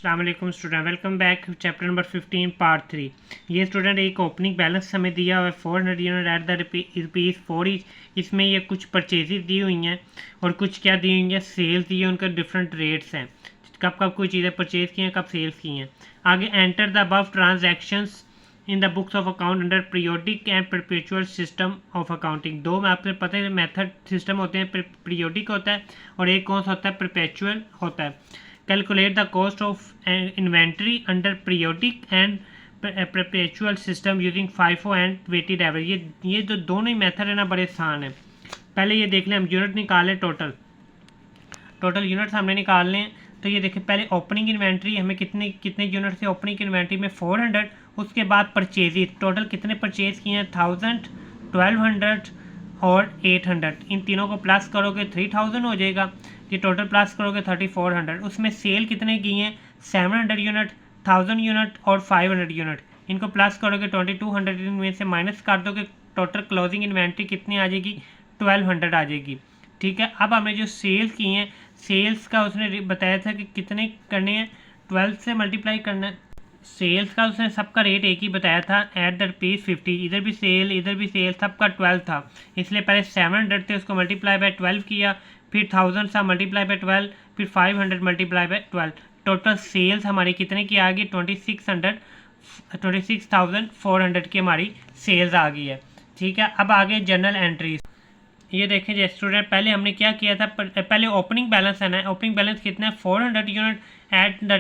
अस्सलाम वालेकुम student, welcome back chapter number 15 part 3। ये स्टूडेंट एक ओपनिंग बैलेंस हमें दिया हुआ है 400 unit at the rupees 4 each. इसमें ये कुछ परचेजेज दी हुई हैं और कुछ क्या दी हुई हैं, सेल्स दी है, उनका डिफरेंट रेट्स हैं, कब कब कोई चीज़ें परचेज की हैं, कब सेल्स की हैं। आगे enter the above transactions in the books of account under periodic and perpetual system of accounting. दो में आपको पता है मेथड सिस्टम होते हैं, पीरियोडिक होता है और एक कौन सा होता है, परपेचुअल होता है। Calculate the cost of inventory under periodic and perpetual system using FIFO and weighted average. ये जो दोनों ही मेथड है ना, बड़े आसान है। पहले ये देख लें, हम यूनिट निकालें, टोटल यूनिट्स हमने निकालने हैं। तो ये देखें, पहले ओपनिंग इन्वेंट्री हमें कितने यूनिट से ओपनिंग इन्वेंट्री में 400। उसके बाद परचेजेज, टोटल कितने परचेज किए हैं, 1000, 1200 और 800। इन तीनों को प्लस करोगे 3000 हो जाएगा। ये टोटल प्लस करोगे 3400। उसमें सेल कितने की हैं, 700 यूनिट, 1000 यूनिट और 500 यूनिट। इनको प्लस करोगे 2200, इनमें से माइनस कर दोगे, टोटल क्लोजिंग इन्वेंट्री कितनी आ जाएगी, 1200 आ जाएगी। ठीक है। अब हमने जो सेल्स की हैं, सेल्स का उसने बताया था कि कितने करने हैं, 12 से मल्टीप्लाई करना है। सेल्स का उसने सबका रेट एक ही बताया था, एट द ₹50। इधर भी सेल सबका 12 था, इसलिए पहले 700 थे, उसको मल्टीप्लाई बाय 12 किया, फिर 1000 था मल्टीप्लाई बाय 12, फिर 500 मल्टीप्लाई बाय 12। टोटल सेल्स हमारी कितने की आ गई, 26,400 की हमारी सेल्स आ गई है। ठीक है। अब आगे जनरल एंट्रीज। ये देखें जी स्टूडेंट, पहले हमने क्या किया था, पहले ओपनिंग बैलेंस है ना, ओपनिंग बैलेंस कितना है, 400 unit at the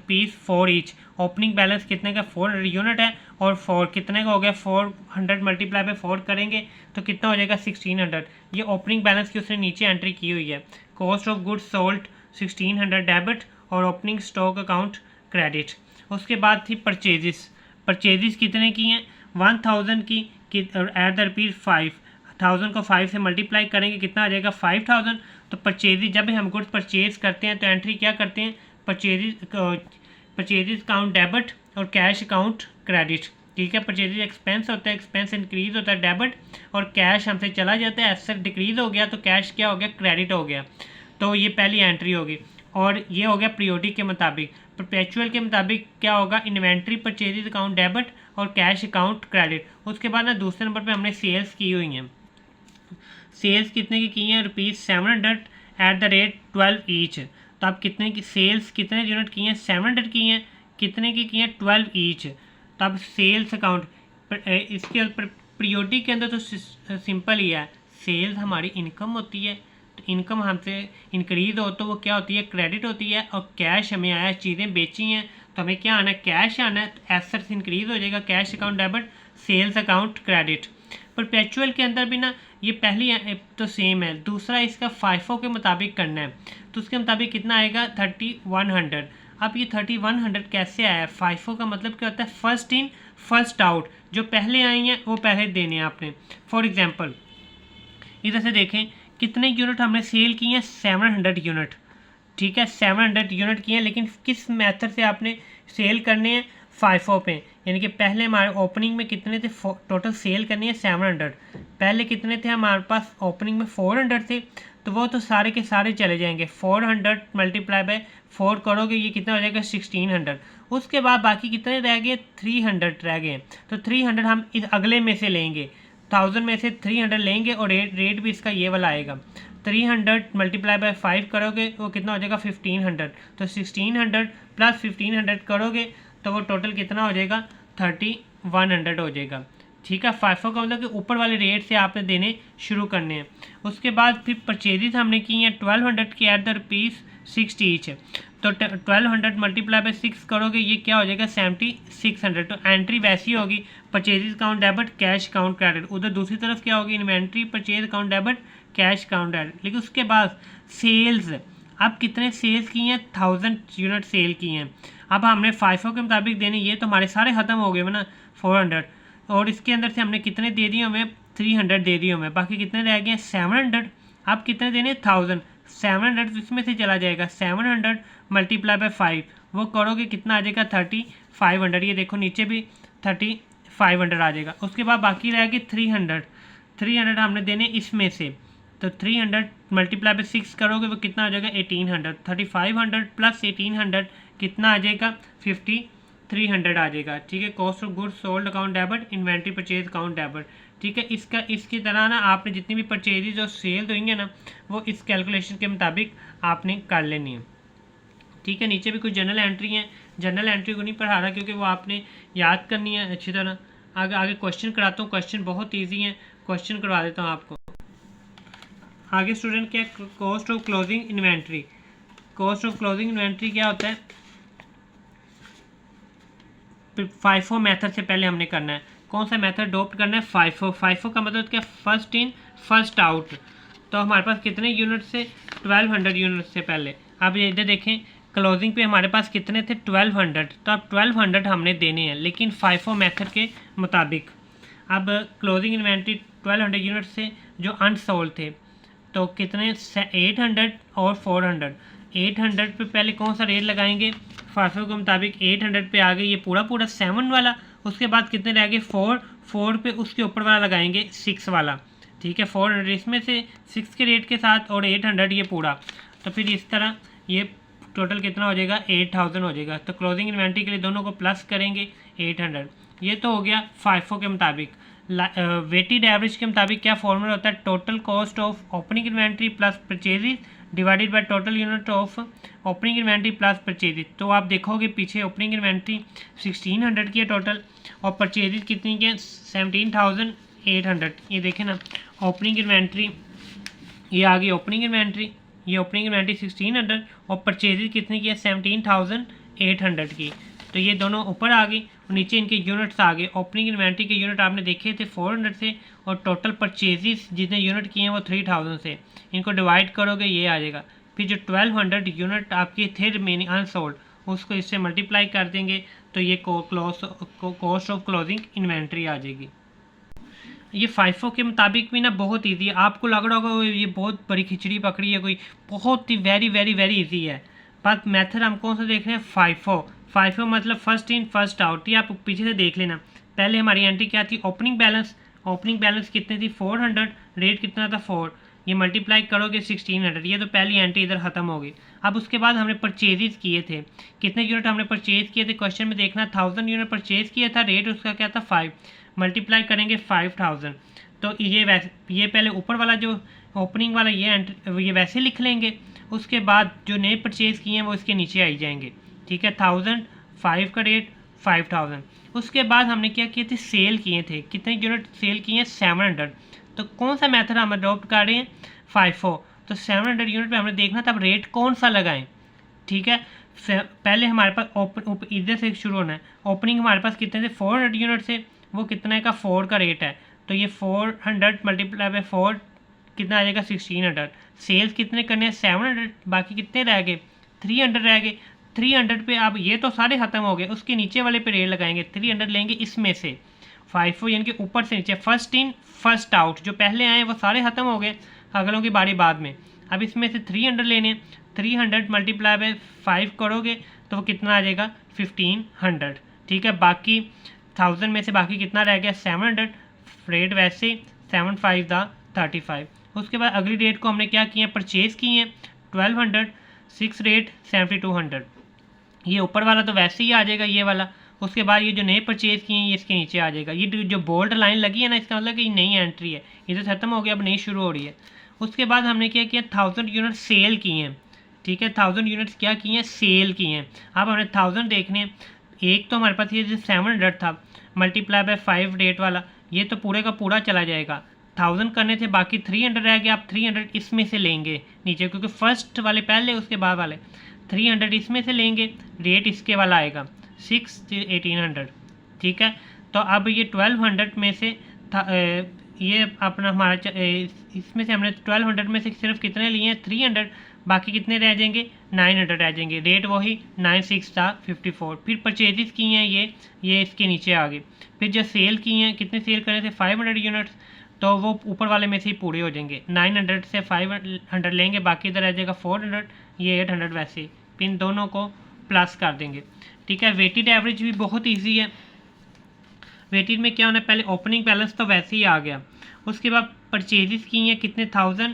₹4 each. Opening balance कितने का, 400 यूनिट है, और 4 कितने का हो गया, 400 मल्टीप्लाई बाय 4 करेंगे तो कितना हो जाएगा, 1600। ये ओपनिंग बैलेंस की उसने नीचे एंट्री की हुई है। Cost of goods sold 1600 debit और ओपनिंग स्टॉक अकाउंट क्रेडिट। उसके बाद थी परचेजेस कितने की हैं, 1000 की एट द ₹5। 1000 को 5 से मल्टीप्लाई करेंगे, कितना आ जाएगा, 5000। तो परचेजेज, जब हम गुड्स परचेज करते हैं तो एंट्री क्या करते हैं, परचेजेज अकाउंट डेबिट और कैश अकाउंट क्रेडिट। ठीक है। परचेजेज एक्सपेंस होता है, एक्सपेंस इंक्रीज होता है डेबिट, और कैश हमसे चला जाता है, एसेट डिक्रीज हो गया तो कैश क्या हो गया, क्रेडिट हो गया। तो ये पहली एंट्री होगी। और ये हो गया पीरियोडिक के मुताबिक। परपेचुअल के मुताबिक क्या होगा, इन्वेंट्री परचेजेज अकाउंट डेबिट और कैश अकाउंट क्रेडिट। उसके बाद ना दूसरे नंबर पर हमने सेल्स की हुई हैं। सेल्स कितने की हैं, ₹700 एट द रेट 12 ईच। तो आप कितने की सेल्स, कितने यूनिट की हैं, 700 की हैं, कितने की हैं, 12 ईच। तो अब सेल्स अकाउंट इसके ऊपर पीरियोडिक के अंदर तो सिंपल ही है, सेल्स हमारी इनकम होती है, तो इनकम हमसे इंक्रीज हो तो वो क्या होती है, क्रेडिट होती है। और कैश हमें आया, चीज़ें बेची हैं तो हमें क्या आना है, कैश आना है, तो एसेट्स इंक्रीज हो जाएगा, cash account debit, sales account credit. Perpetual के अंदर भी ना ये पहली तो सेम है, दूसरा इसका FIFO के मुताबिक करना है, तो उसके मुताबिक कितना आएगा, 3100। अब ये 3100 कैसे आया, FIFO का मतलब क्या होता है, फर्स्ट इन फर्स्ट आउट, जो पहले आई हैं वो पहले देने हैं आपने। फॉर एग्जांपल इधर से देखें, कितने यूनिट हमने सेल की हैं, 700 यूनिट। ठीक है, 700 यूनिट की हैं, लेकिन किस मेथड से आपने सेल करने हैं, FIFO पे। यानी कि पहले हमारे ओपनिंग में कितने थे, टोटल सेल करनी है 700। पहले कितने थे हमारे पास, ओपनिंग में 400 थे, तो वो तो सारे के सारे चले जाएंगे। 400 मल्टीप्लाई बाय 4 करोगे, ये कितना हो जाएगा, 1600। उसके बाद बाकी कितने रह गए, 300 रह गए। तो 300 हम इस अगले में से लेंगे, 1000 में से 300 लेंगे, और रेट भी इसका ये वाला आएगा। 300 मल्टीप्लाई बाय 5 करोगे वो कितना हो जाएगा, 1500। तो 1600 प्लस 1500 करोगे तो वो टोटल कितना हो जाएगा, 3100 हो जाएगा। ठीक है। FIFO का मतलब कि ऊपर वाले रेट से आपने देने शुरू करने हैं। उसके बाद फिर परचेजेस हमने की हैं 1200 की एट द ₹60 ईच। तो 1200 मल्टीप्लाई बाय 6 करोगे, ये क्या हो जाएगा, 7600। तो एंट्री वैसी होगी, purchases account debit, cash account credit. उधर दूसरी तरफ क्या होगी, inventory purchase account debit, cash account credit. लेकिन उसके बाद सेल्स, अब कितने सेल्स की हैं, 1000 यूनिट सेल की हैं। अब हमने FIFO के मुताबिक देने, ये तो हमारे सारे ख़त्म हो गए ना, 400, और इसके अंदर से हमने कितने दे दिए, हमें 300 दे दिए हमें, बाकी कितने रह गए, 700। अब कितने देने, 1000, 700 इसमें से चला जाएगा, 700 मल्टीप्लाई बाय 5 वो करोगे, कितना आ जाएगा, 3500। ये देखो नीचे भी 3500 आ जाएगा। उसके बाद बाकी रह गए 300 हमने देने इसमें से, तो 300 मल्टीप्लाई बाय 6 करोगे वो कितना हो जाएगा, 1800। 3500 प्लस 1800 कितना आ जाएगा 5300 आ जाएगा। ठीक है, cost of goods sold account debit, inventory purchase account debit. ठीक है, इसकी तरह ना आपने जितनी भी परचेजेज और सेल होंगे ना वो इस कैलकुलेशन के मुताबिक आपने कर लेनी है। ठीक है, नीचे भी कुछ जनरल एंट्री हैं, जनरल एंट्री को नहीं पढ़ा रहा क्योंकि वो आपने याद करनी है अच्छी तरह। आगे क्वेश्चन कराता हूँ, क्वेश्चन बहुत ईजी हैं, क्वेश्चन करवा देता हूँ आपको। आगे स्टूडेंट क्या, cost of closing inventory. Cost of closing inventory क्या होता है, फाइफो मेथड से पहले हमने करना है। कौन सा मेथड अडॉप्ट करना है, फाइफो। फाइफो का मतलब क्या, फर्स्ट इन फर्स्ट आउट। तो हमारे पास कितने यूनिट से, 1200 यूनिट से पहले। अब ये इधर देखें, क्लोजिंग पे हमारे पास कितने थे, 1200। तो अब 1200 हमने देने हैं, लेकिन फाइफो मेथड के मुताबिक। अब क्लोजिंग इन्वेंट्री 1200 यूनिट से जो अनसोल्ड थे, तो कितने, 800 और 400। 800 पे पहले कौन सा रेट लगाएंगे, फाइफो के मुताबिक 800 पे आ गए ये पूरा 7 वाला। उसके बाद कितने रह गए, 4 पे उसके ऊपर वाला लगाएंगे 6 वाला। ठीक है, 400 इसमें से 6 के रेट के साथ और 800 ये पूरा। तो फिर इस तरह ये टोटल कितना हो जाएगा, 8000 हो जाएगा। तो क्लोजिंग इन्वेंट्री के लिए दोनों को प्लस करेंगे 800। ये तो हो गया फाइफो के मुताबिक। वेटेड एवरेज के मुताबिक क्या फॉर्मूला होता है, total cost of opening inventory plus purchases divided by total unit of opening inventory plus purchases. तो आप देखोगे पीछे ओपनिंग इन्वेंट्री 1600 की है टोटल, और परचेजेज कितनी की है, 17800। ये देखें ना, ओपनिंग इन्वेंट्री ये आ गई, ओपनिंग इन्वेंट्री, ये ओपनिंग इन्वेंट्री 1600 और परचेजेज कितनी की है, 17800 की। तो ये दोनों ऊपर आ गई और नीचे इनके यूनिट्स आ गए। ओपनिंग इन्वेंट्री के यूनिट आपने देखे थे 400 से, और टोटल परचेजेस जितने यूनिट किए हैं वो 3000 से। इनको डिवाइड करोगे ये आ जाएगा। फिर जो 1200 यूनिट आपके थे रिमेनिंग अनसोल्ड, उसको इससे मल्टीप्लाई कर देंगे तो ये कॉस्ट ऑफ क्लोजिंग इन्वेंट्री आ जाएगी। ये फाइफो के मुताबिक भी ना बहुत इजी है। आपको लग रहा होगा ये बहुत बड़ी खिचड़ी पकड़ी है कोई, बहुत ही वेरी वेरी वेरी इजी है। पर मेथड हम कौन सा देख रहे हैं, फाइफो। फाइफो मतलब फर्स्ट इन फर्स्ट आउट। ये आप पीछे से देख लेना, पहले हमारी एंट्री क्या थी, ओपनिंग बैलेंस। ओपनिंग बैलेंस कितनी थी, 400, रेट कितना था 4, ये मल्टीप्लाई करोगे 1600। ये तो पहली एंट्री इधर ख़त्म हो गई। अब उसके बाद हमने परचेजेस किए थे, कितने यूनिट हमने परचेज किए थे, क्वेश्चन में देखना 1000 यूनिट परचेज किया था, रेट उसका क्या था 5, मल्टीप्लाई करेंगे 5000। तो ये पहले ऊपर वाला जो ओपनिंग वाला ये वैसे लिख लेंगे। उसके बाद जो नए परचेज़ किए हैं वो इसके नीचे आई जाएंगे। ठीक है, 1000, 5 का रेट 5000। उसके बाद हमने क्या किए थे, सेल किए थे, कितने यूनिट सेल किए हैं, 700। तो कौन सा मेथड हम अडॉप्ट कर रहे हैं, फाइफो। तो 700 यूनिट पे हमने देखना था अब रेट कौन सा लगाएं। ठीक है, पहले हमारे पास इधर से शुरू होना है। ओपनिंग हमारे पास कितने थे, 400 यूनिट से, वो कितने का 4 का रेट है। तो ये 400 मल्टीप्लाई बाय 4 कितना आ जाएगा, 1600। सेल्स कितने करने हैं, 700, बाकी कितने रह गए, 300 रह गए। 300 पे अब ये तो सारे ख़त्म हो गए, उसके नीचे वाले पे रेट लगाएंगे, 300 लेंगे इसमें से, फाइफो यानी कि ऊपर से नीचे, फर्स्ट इन फर्स्ट आउट। जो पहले आए वो सारे ख़त्म हो गए, अगलों की बारी बाद में। अब इसमें से 300 लेने, 300 मल्टीप्लाई बाय 5 करोगे तो वो कितना आ जाएगा, 1500। ठीक है, बाकी 1000 में से बाकी कितना रह गया, 700, रेट वैसे 75 दा 35। उसके बाद अगली डेट को हमने क्या किया, परचेज़ किए हैं 1200, 6 रेट 7200। ये ऊपर वाला तो वैसे ही आ जाएगा ये वाला। उसके बाद ये जो नए परचेज़ किए हैं ये इसके नीचे आ जाएगा। ये जो बोल्ड लाइन लगी है ना, इसका मतलब कि ये नई एंट्री है, इधर ख़त्म हो गया, अब नई शुरू हो रही है। उसके बाद हमने क्या किया, 1000 यूनिट सेल किए हैं। ठीक है, 1000 यूनिट्स क्या किए हैं, सेल किए हैं। अब हमने 1000 देखने हैं, एक तो हमारे पास ये जो 700 था मल्टीप्लाई बाय 5 रेट वाला, ये तो पूरे का पूरा चला जाएगा। 1000 करने थे, बाकी 300 रह गया। आप 300 इसमें से लेंगे नीचे, क्योंकि फर्स्ट वाले पहले उसके बाद वाले, 300 इसमें से लेंगे, रेट इसके वाला आएगा 1800। ठीक है, तो अब ये 1200 में से ये अपना हमारा इसमें से हमने 1200 में से सिर्फ कितने लिए हैं, 300, बाकी कितने रह जाएंगे, 900 रह जाएंगे। रेट वही 96 था 54। फिर परचेजेस किए हैं ये इसके नीचे आ गए। फिर जो सेल किए हैं, कितने सेल करे थे, 500 यूनिट्स, तो वो ऊपर वाले में से ही पूरे हो जाएंगे। 900 से 500 लेंगे, बाकी इधर रह जाएगा 400, ये 800 वैसे ही। फिर इन दोनों को प्लस कर देंगे। ठीक है, वेटेड एवरेज भी बहुत ईजी है। वेटेड में क्या होना है, पहले ओपनिंग बैलेंस तो वैसे ही आ गया। उसके बाद परचेजेस किए हैं कितने, 1000,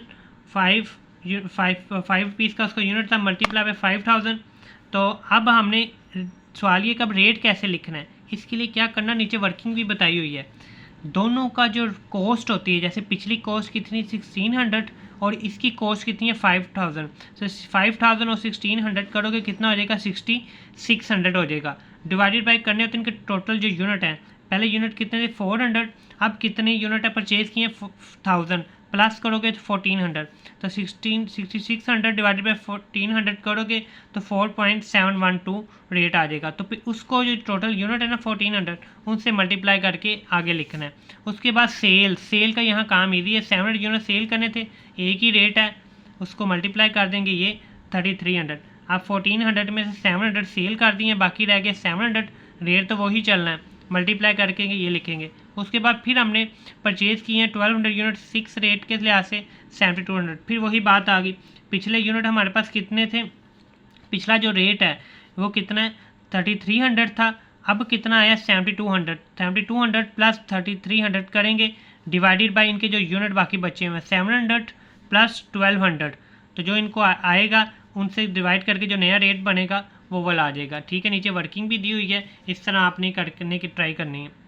5 पीस का उसका यूनिट था, मल्टीप्लाई बाय 5000, तो अब हमने सवाल ये कब रेट कैसे लिखना है, इसके लिए क्या करना, नीचे वर्किंग भी बताई हुई है। दोनों का जो कॉस्ट होती है, जैसे पिछली कॉस्ट कितनी 1600 और इसकी कॉस्ट कितनी है 5000, तो 5000 और 1600 करोगे कितना हो जाएगा 6600 हो जाएगा। डिवाइडेड बाय करने होते हैं इनके टोटल जो यूनिट हैं, पहले यूनिट कितने थे 400, अब कितने यूनिट है परचेज किए 1000, प्लस करोगे तो 1400, तो 6600 डिवाइडेड बाई 1400 करोगे तो 4.712 रेट आ जाएगा। तो फिर उसको जो टोटल यूनिट है ना 1400 उनसे मल्टीप्लाई करके आगे लिखना है। उसके बाद सेल का यहाँ काम ईजी है, 700 यूनिट सेल करने थे, एक ही रेट है, उसको मल्टीप्लाई कर देंगे ये 3300। आप 1400 में से 700 सेल कर दिए, बाकी रह गए 700, रेट तो वही चलना है, मल्टीप्लाई करके ये लिखेंगे। उसके बाद फिर हमने परचेज़ किए हैं 1200 यूनिट 6 रेट के लिहाज से 7200, फिर वही बात आ गई, पिछले यूनिट हमारे पास कितने थे, पिछला जो रेट है वो कितना है 3300 था, अब कितना आया 7200 प्लस 3300 करेंगे डिवाइडेड बाय इनके जो यूनिट बाकी बचे हुए हैं 700 प्लस 1200, तो जो इनको आएगा उनसे डिवाइड करके जो नया रेट बनेगा वो वाला आ जाएगा। ठीक है, नीचे वर्किंग भी दी हुई है, इस तरह आपने करने की ट्राई करनी है।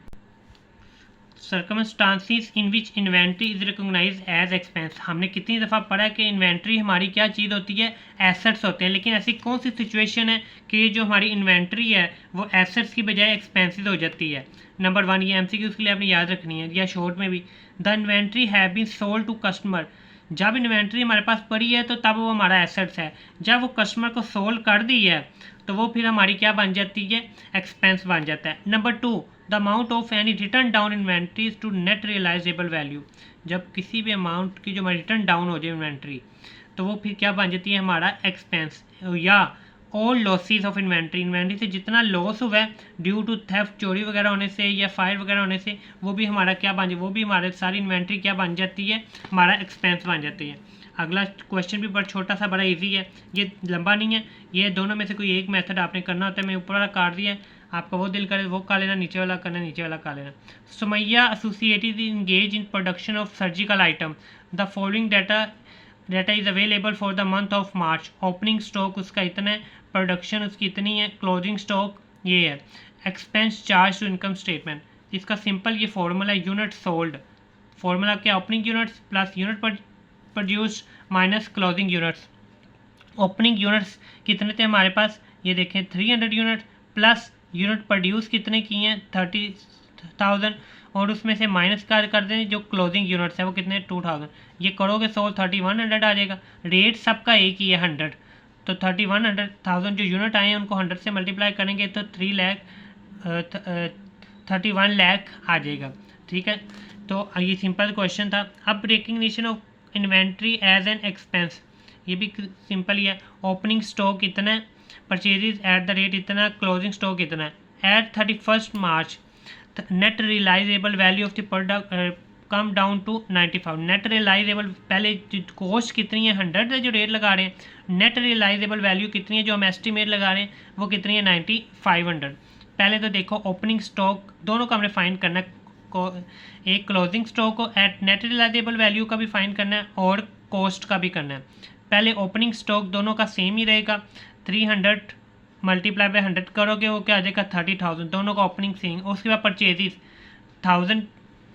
Circumstances in which inventory is recognise as expense, हमने कितनी दफ़ा पढ़ा कि इन्वेंट्री हमारी क्या चीज़ होती है, एसेट्स होते हैं, लेकिन ऐसी कौन सी सिचुएशन है कि जो हमारी इन्वेंट्री है वो एसेट्स की बजाय एक्सपेंसिस हो जाती है। नंबर 1 ये MCQ के लिए आपने याद रखनी है, या शॉर्ट में भी, the inventory have been sold to customer, जब इन्वेंट्री हमारे पास पड़ी है तो तब वो हमारा एसेट्स है, जब वो कस्टमर को सोल्ड कर दी है तो वो फिर हमारी क्या बन जाती है, एक्सपेंस बन जाता है। Number 2 the amount of any return down inventories to net realisable value, जब किसी भी अमाउंट की जो हमारी रिटर्न डाउन हो जाए इन्वेंट्री तो वो फिर क्या बन जाती है हमारा एक्सपेंस। या ऑल लॉसेस ऑफ इन्वेंट्री से जितना लॉस हुआ है ड्यू टू थेफ्ट, चोरी वगैरह होने से या फायर वगैरह होने से, वो भी हमारा क्या बन जाए, वो भी हमारे सारी इन्वेंट्री क्या बन जाती है, हमारा एक्सपेंस बन जाती है। अगला क्वेश्चन भी बड़ा छोटा सा बड़ा इजी है, ये लंबा नहीं है, ये दोनों में से कोई एक मेथड आपने करना होता है। मैं ऊपर वाला काट दिया, आपका वो दिल करे वो कर लेना, नीचे वाला करना नीचे वाला कर लेना। Sumaiya associated engage in production of surgical item, the following data is available for the month of March, opening stock उसका इतना है, प्रोडक्शन उसकी इतनी है, क्लोजिंग स्टॉक ये है, expense charge to income statement, इसका सिंपल ये फॉर्मूला यूनिट सोल्ड, फॉर्मूला क्या, opening units plus unit produced minus closing units. Opening units कितने थे हमारे पास, ये देखें 300 यूनिट प्लस यूनिट प्रोड्यूस कितने किए हैं 30,000, और उसमें से माइनस कर दें जो क्लोजिंग यूनिट्स है वो कितने 2000, ये करोगे 3100 आ जाएगा। रेट सबका एक ही है 100, तो 31,000 जो यूनिट आए हैं उनको 100 से मल्टीप्लाई करेंगे तो 31 लाख आ जाएगा। ठीक है, तो ये सिंपल क्वेश्चन था। अब recognition of inventory as an expense, ये भी सिंपल ही है, ओपनिंग स्टॉक इतना है, परचेजेज एट द रेट इतना, क्लोजिंग स्टॉक इतना है। At 31 March net realisable value of the product come down to 95, net realisable पहले कॉस्ट कितनी है 100 है जो रेट लगा रहे हैं, नेट रियलाइजेबल वैल्यू कितनी है जो हम एस्टिमेट लगा रहे हैं वो कितनी है 9500। पहले तो देखो ओपनिंग स्टॉक दोनों का हमने फाइंड करना है, एक क्लोजिंग स्टॉक को एट नेट रियलाइजेबल वैल्यू का भी फाइंड करना है और कॉस्ट का भी करना है। पहले ओपनिंग स्टॉक दोनों का सेम ही रहेगा, 300 मल्टीप्लाई बाय 100 करोगे वो क्या आ जाएगा 30,000, दोनों का ओपनिंग सेम। उसके बाद परचेजेस 1000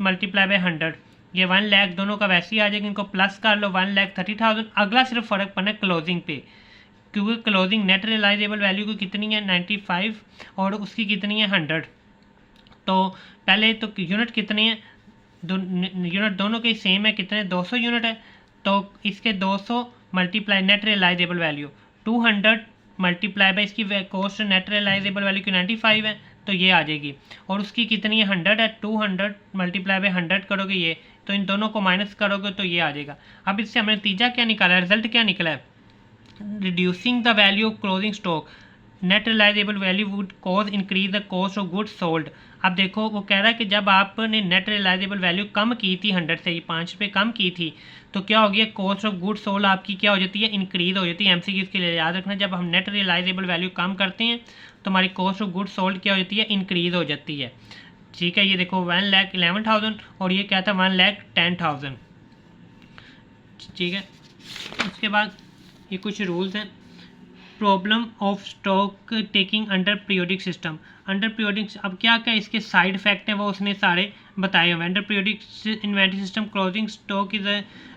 मल्टीप्लाई बाय 100, ये 1 लाख दोनों का वैसे ही आ जाएगा, इनको प्लस कर लो 1,30,000। अगला सिर्फ फ़र्क पड़ना है क्लोजिंग पे, क्योंकि क्लोजिंग नेट रियलाइजेबल वैल्यू की कितनी है 95 और उसकी कितनी है 100। तो पहले तो यूनिट कितनी है, यूनिट दोनों के सेम है, कितने 200 यूनिट है, तो इसके 200 multiply net realisable value 200 multiply by इसकी कॉस्ट नेट रियलाइजेबल वैल्यू की 95 है तो ये आ जाएगी, और उसकी कितनी है 100 है, 200 मल्टीप्लाई बाय 100 करोगे ये, तो इन दोनों को माइनस करोगे तो ये आ जाएगा। अब इससे हमने नतीजा क्या निकाला है, रिजल्ट क्या निकला है, reducing the value of closing stock net realisable value would cause increase the cost of goods sold. अब देखो वो कह रहा है कि जब आपने नेट रियलाइजेबल वैल्यू कम की थी 100 से, ये 5 रुपये कम की थी, तो क्या हो गया कॉस्ट ऑफ गुड्स सोल्ड आपकी क्या हो जाती है, इंक्रीज हो जाती है। MCQ के लिए याद रखना, जब हम नेट रियलाइजेबल वैल्यू कम करते हैं तो हमारी कॉस्ट ऑफ गुड्स सोल्ड क्या हो जाती है, इंक्रीज हो जाती है। ठीक है, ये देखो 1,11,000 और ये क्या था 1,10,000। ठीक है, उसके बाद ये कुछ रूल्स हैं, problem of stock taking under periodic system. Under periodic अब क्या क्या इसके साइड इफेक्ट हैं वो उसने सारे बताए हुए। Under periodic inventory system closing stock is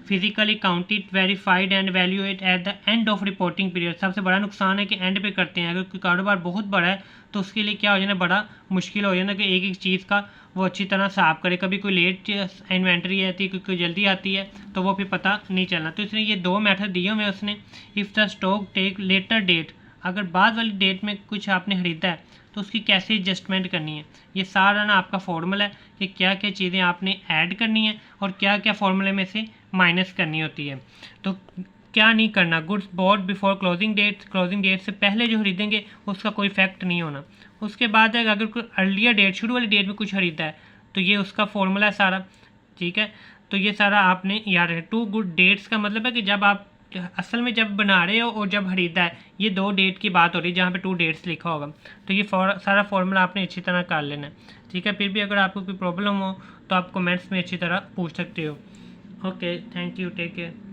physically counted verified and valuate at the end of reporting period. सबसे बड़ा नुकसान है कि एंड पे करते हैं। अगर कोई कारोबार बहुत बड़ा है तो उसके लिए क्या हो जाना, बड़ा मुश्किल हो जाना कि एक एक चीज़ का वो अच्छी तरह साफ करे। कभी कोई लेट इन्वेंट्री आती है, कोई जल्दी आती है, तो वो फिर पता नहीं चलना। तो इसने ये दो मेथड दिए हुए उसने। If the stock take later date, अगर बाद वाली डेट में कुछ आपने ख़रीदा है तो उसकी कैसे एडजस्टमेंट करनी है, ये सारा ना आपका फॉर्मूला है कि क्या क्या चीज़ें आपने ऐड करनी है और क्या क्या फॉर्मूले में से माइनस करनी होती है। तो क्या नहीं करना, goods bought before closing date से पहले जो खरीदेंगे उसका कोई इफेक्ट नहीं होना। उसके बाद है अगर कोई अर्लियर डेट, शुरू वाली डेट में कुछ खरीदा है तो ये उसका फॉर्मूला है सारा, ठीक है। तो ये सारा आपने याद रखें। टू गुड डेट्स का मतलब है कि जब आप असल में जब बना रहे हो और जब खरीदा है, ये दो डेट की बात हो रही है जहाँ पे 2 डेट्स लिखा होगा। तो ये सारा फॉर्मूला आपने अच्छी तरह कर लेना है, ठीक है। फिर भी अगर आपको कोई प्रॉब्लम हो तो आप कमेंट्स में अच्छी तरह पूछ सकते हो। Okay, thank you, take care.